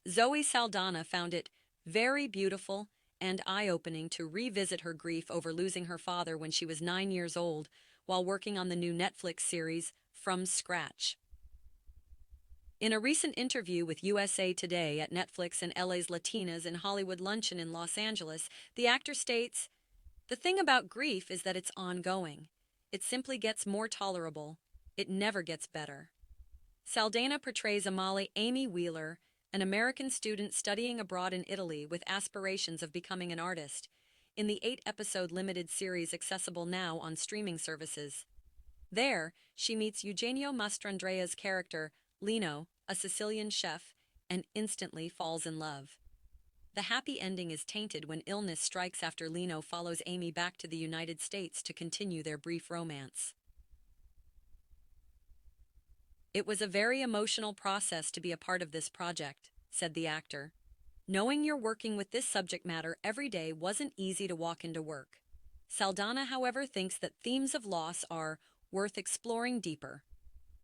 Zoe Saldana found it very beautiful and eye-opening to revisit her grief over losing her father when she was 9 years old while working on the new Netflix series From Scratch. In a recent interview with USA Today at Netflix and LA's Latinas in Hollywood Luncheon in Los Angeles, the actor states, "The thing about grief is that it's ongoing. It simply gets more tolerable. It never gets better." Saldana portrays Amali Amy Wheeler, an American student studying abroad in Italy with aspirations of becoming an artist, in the 8-episode limited series accessible now on streaming services. There, she meets Eugenio Mastrandrea's character, Lino, a Sicilian chef, and instantly falls in love. The happy ending is tainted when illness strikes after Lino follows Amy back to the United States to continue their brief romance. "It was a very emotional process to be a part of this project," said the actor. "Knowing you're working with this subject matter every day wasn't easy to walk into work." Saldana, however, thinks that themes of loss are worth exploring deeper.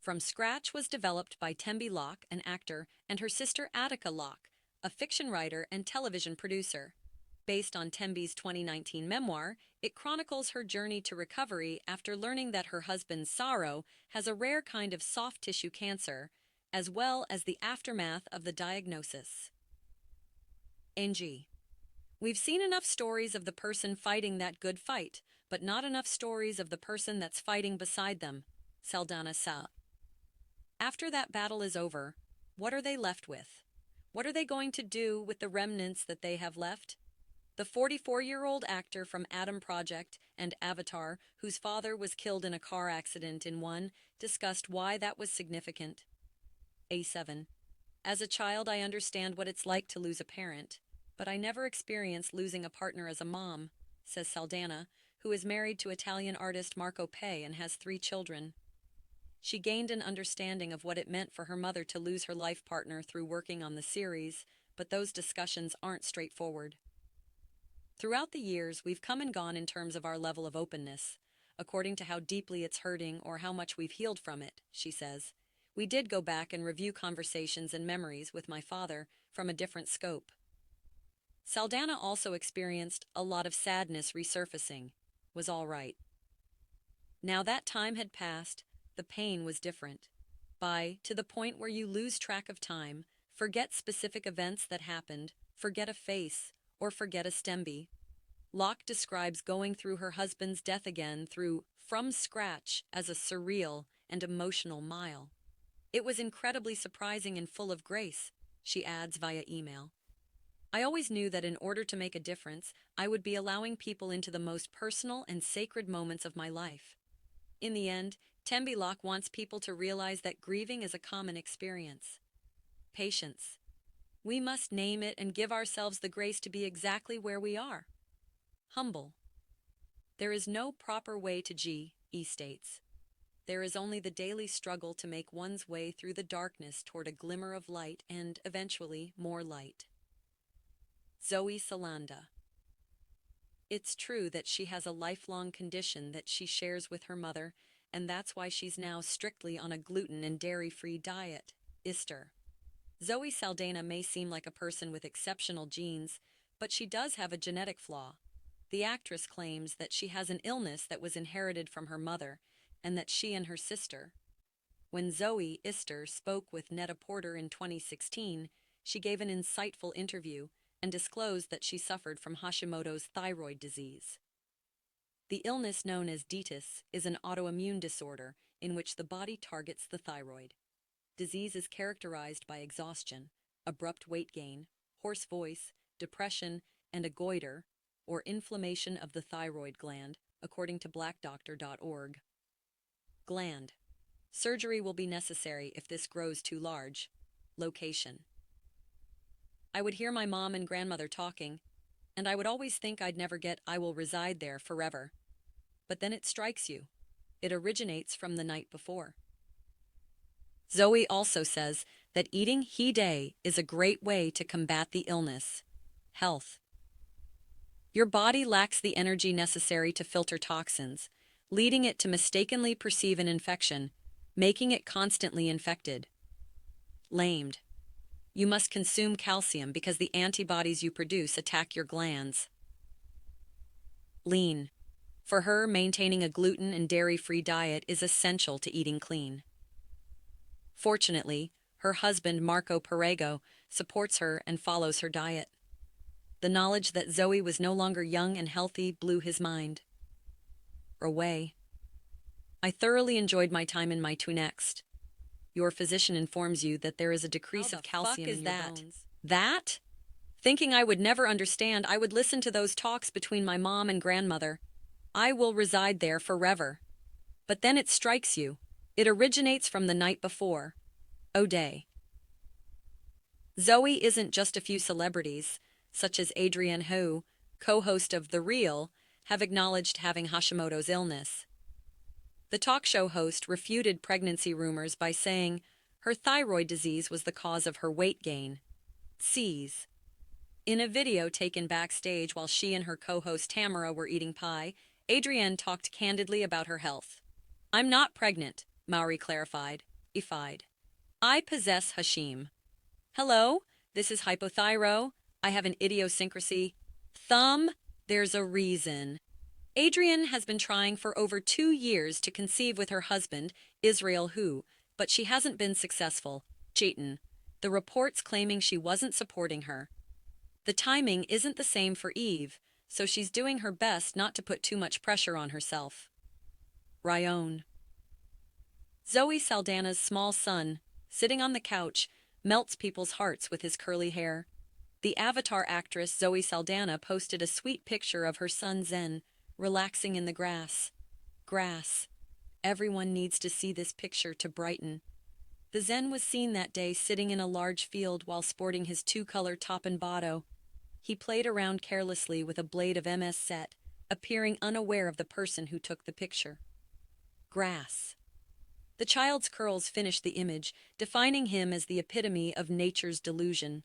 From Scratch was developed by Tembi Locke, an actor, and her sister Attica Locke, a fiction writer and television producer. Based on Tembi's 2019 memoir, it chronicles her journey to recovery after learning that her husband Saro has a rare kind of soft tissue cancer, as well as the aftermath of the diagnosis. NG. We've seen enough stories of the person fighting that good fight, but not enough stories of the person that's fighting beside them, Saldana said. After that battle is over, what are they left with? What are they going to do with the remnants that they have left? The 44-year-old actor from Adam Project and Avatar, whose father was killed in a car accident in one, discussed why that was significant. A7. As a child, I understand what it's like to lose a parent, but I never experienced losing a partner as a mom, says Saldana, who is married to Italian artist Marco Pei and has 3 children. She gained an understanding of what it meant for her mother to lose her life partner through working on the series, but those discussions aren't straightforward. Throughout the years, we've come and gone in terms of our level of openness, according to how deeply it's hurting or how much we've healed from it, she says. We did go back and review conversations and memories with my father from a different scope. Saldana also experienced a lot of sadness resurfacing. Was all right. Now that time had passed, the pain was different. To the point where you lose track of time, forget specific events that happened, forget a face, or forget a stemby. Locke describes going through her husband's death again through From Scratch as a surreal and emotional mile. It was incredibly surprising and full of grace, she adds via email. I always knew that in order to make a difference, I would be allowing people into the most personal and sacred moments of my life. In the end, Tembi Locke wants people to realize that grieving is a common experience. Patience. We must name it and give ourselves the grace to be exactly where we are. Humble. There is no proper way to G.E. states. There is only the daily struggle to make one's way through the darkness toward a glimmer of light and, eventually, more light. Zoe Saldana. It's true that she has a lifelong condition that she shares with her mother, and that's why she's now strictly on a gluten and dairy-free diet. Ister. Zoe Saldana may seem like a person with exceptional genes, but she does have a genetic flaw. The actress claims that she has an illness that was inherited from her mother, and that she and her sister. When Zoe Ister spoke with Net-a-Porter in 2016, she gave an insightful interview and disclosed that she suffered from Hashimoto's thyroid disease. The illness known as diabetes is an autoimmune disorder in which the body targets the thyroid. Disease is characterized by exhaustion, abrupt weight gain, hoarse voice, depression, and a goiter, or inflammation of the thyroid gland, according to blackdoctor.org. Gland. Surgery will be necessary if this grows too large. Location. I would hear my mom and grandmother talking, and I would always think I'd never I will reside there forever. But then it strikes you. It originates from the night before. Zoe also says that eating he-day is a great way to combat the illness. Health. Your body lacks the energy necessary to filter toxins, leading it to mistakenly perceive an infection, making it constantly infected. Lamed. You must consume calcium because the antibodies you produce attack your glands. Lean. For her, maintaining a gluten and dairy-free diet is essential to eating clean. Fortunately, her husband, Marco Perego, supports her and follows her diet. The knowledge that Zoe was no longer young and healthy blew his mind away. I thoroughly enjoyed my time in my next. Your physician informs you that there is a decrease of calcium in your bones. That? Thinking I would never understand, I would listen to those talks between my mom and grandmother. I will reside there forever. But then it strikes you. It originates from the night before. O'Day. Zoe isn't just a few celebrities, such as Adrienne Hu, co-host of The Real, have acknowledged having Hashimoto's illness. The talk show host refuted pregnancy rumors by saying her thyroid disease was the cause of her weight gain. Seize. In a video taken backstage while she and her co-host Tamara were eating pie, Adrienne talked candidly about her health. I'm not pregnant, Maori clarified. I possess Hashim. Hello, this is hypothyro. I have an idiosyncrasy. There's a reason. Adrienne has been trying for over 2 years to conceive with her husband, Israel Hu, but she hasn't been successful. Cheatin'. The reports claiming she wasn't supporting her. The timing isn't the same for Eve, so she's doing her best not to put too much pressure on herself. Ryan. Zoe Saldana's small son, sitting on the couch, melts people's hearts with his curly hair. The Avatar actress Zoe Saldana posted a sweet picture of her son Zen, relaxing in the grass. Grass. Everyone needs to see this picture to brighten. The Zen was seen that day sitting in a large field while sporting his 2-color top and bottom. He played around carelessly with a blade of MS set, appearing unaware of the person who took the picture. Grass. The child's curls finished the image, defining him as the epitome of nature's delusion.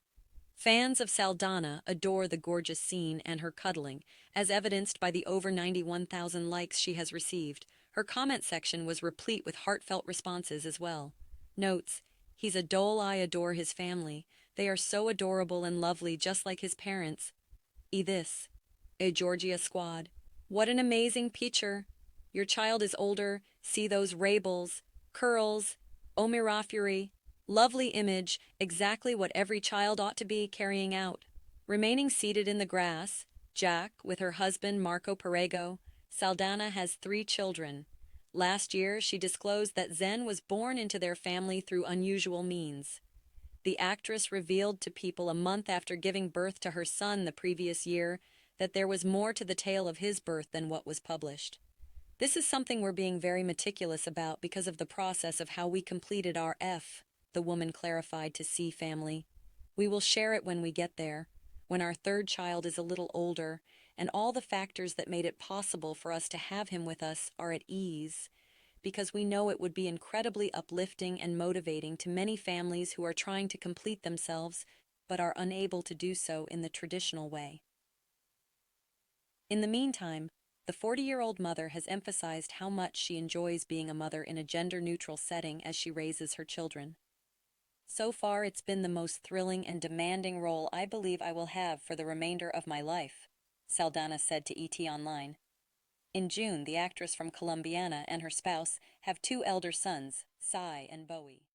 Fans of Saldana adore the gorgeous scene and her cuddling, as evidenced by the over 91,000 likes she has received. Her comment section was replete with heartfelt responses as well. Notes, he's a doll. I adore his family. They are so adorable and lovely, just like his parents. A Georgia squad. What an amazing picture. Your child is older. See those rabels, curls, omirafuri. Lovely image, exactly what every child ought to be carrying out. Remaining seated in the grass, Jack, with her husband Marco Perego, Saldana has 3 children. Last year, she disclosed that Zen was born into their family through unusual means. The actress revealed to people a month after giving birth to her son the previous year that there was more to the tale of his birth than what was published. This is something we're being very meticulous about because of the process of how we completed our the woman clarified to C Family. We will share it when we get there, when our 3rd child is a little older, and all the factors that made it possible for us to have him with us are at ease, because we know it would be incredibly uplifting and motivating to many families who are trying to complete themselves but are unable to do so in the traditional way. In the meantime, the 40-year-old mother has emphasized how much she enjoys being a mother in a gender-neutral setting as she raises her children. So far, it's been the most thrilling and demanding role I believe I will have for the remainder of my life, Saldana said to ET Online. In June, the actress from Colombiana and her spouse have 2 elder sons, Sai and Bowie.